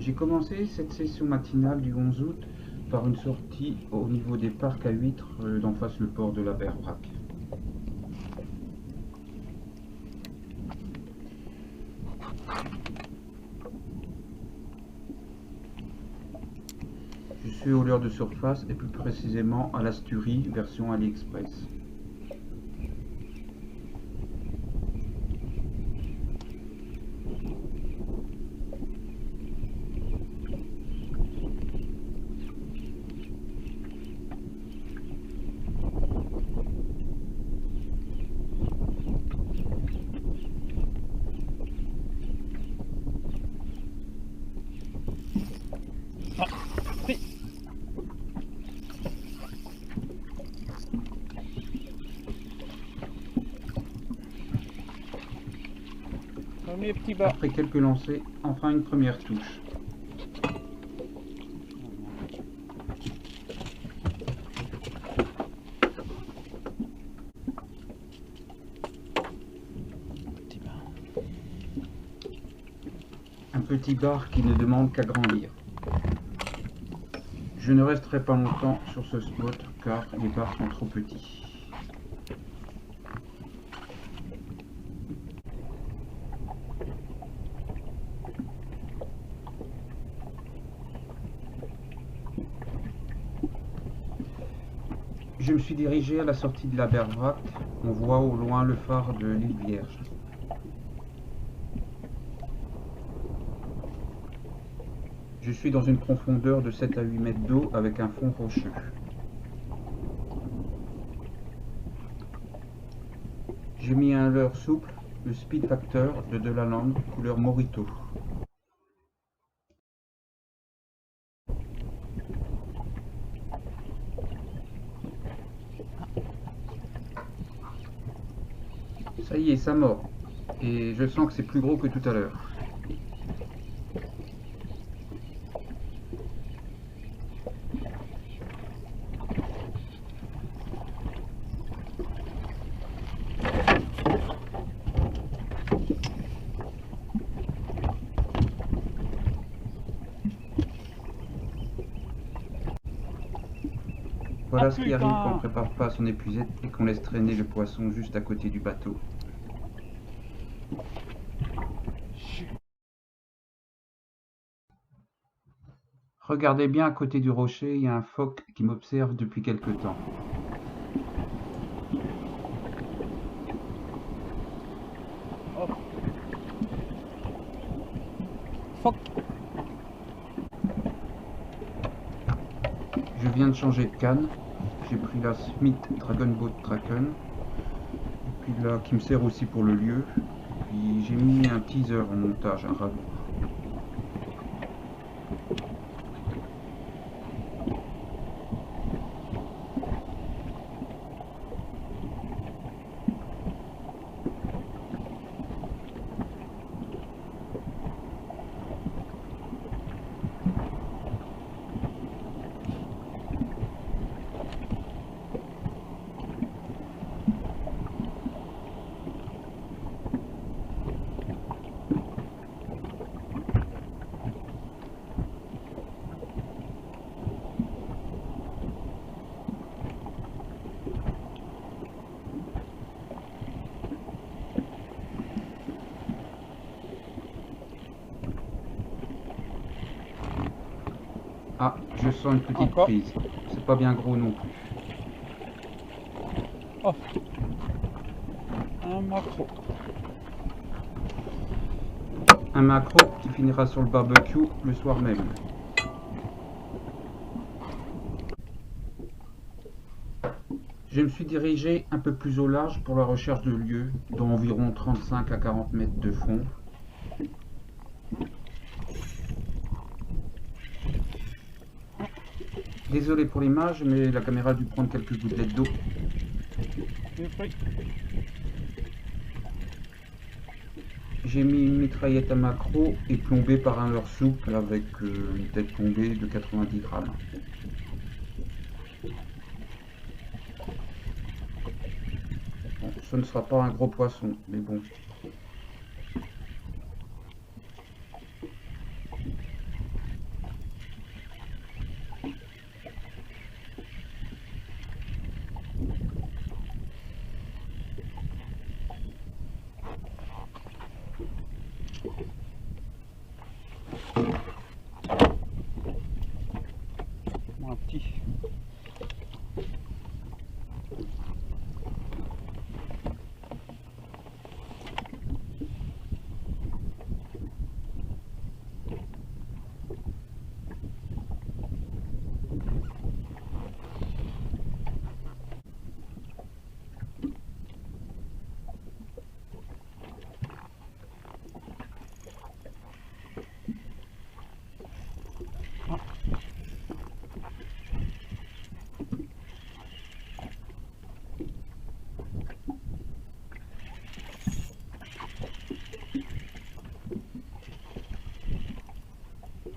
J'ai commencé cette session matinale du 11 août par une sortie au niveau des parcs à huîtres d'en face le port de la Berbrac. Je suis au leurre de surface et plus précisément à l'Asturie version AliExpress. Premier petit bas. Après quelques lancers, enfin une première touche. Un petit bar qui ne demande qu'à grandir. Je ne resterai pas longtemps sur ce spot car les bars sont trop petits. Je me suis dirigé à la sortie de la Berbrac. On voit au loin le phare de l'île Vierge. Je suis dans une profondeur de 7 à 8 mètres d'eau avec un fond rocheux. J'ai mis un leurre souple, le Speed Factor de Delaland, couleur Morito. Ça y est, ça mord. Et je sens que c'est plus gros que tout à l'heure. Voilà ce qui arrive quand on ne prépare pas son épuisette et qu'on laisse traîner le poisson juste à côté du bateau. Regardez bien à côté du rocher, il y a un phoque qui m'observe depuis quelque temps. Oh. Phoque. Je viens de changer de canne. J'ai pris la Smith Dragon Boat Kraken. Et puis là, qui me sert aussi pour le lieu. Puis j'ai mis un teaser en montage, un ragoût. Ah, je sens une petite prise. C'est pas bien gros non plus. Oh. Un maquereau. Un maquereau qui finira sur le barbecue le soir même. Je me suis dirigé un peu plus au large pour la recherche de lieux, d'environ 35 à 40 mètres de fond. Désolé pour l'image, mais la caméra a dû prendre quelques gouttelettes d'eau. J'ai mis une mitraillette à maquereau et plombé par un leurre souple avec une tête plombée de 90 grammes. Bon, ce ne sera pas un gros poisson, mais bon.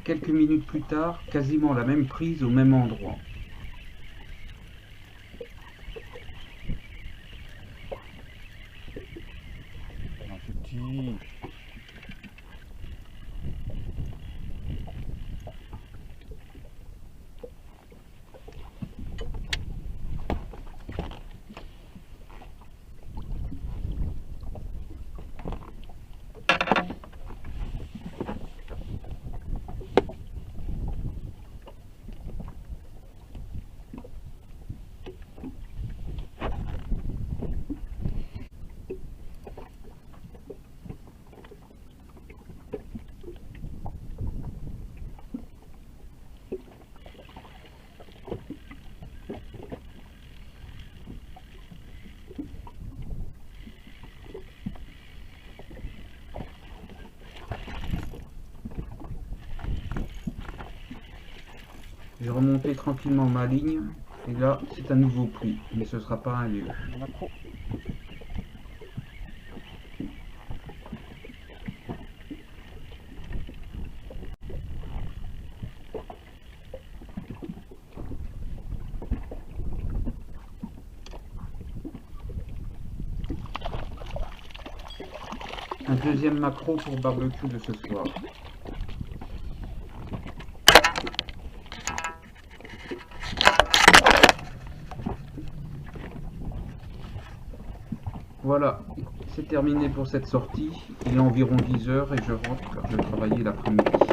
quelques minutes plus tard, quasiment la même prise au même endroit. Un petit. J'ai remonté tranquillement ma ligne et là c'est un nouveau pris, mais ce sera pas un lieu. Macro. Un deuxième macro pour barbecue de ce soir. Voilà, c'est terminé pour cette sortie. Il est environ 10 heures et je rentre car je travaillais l'après-midi.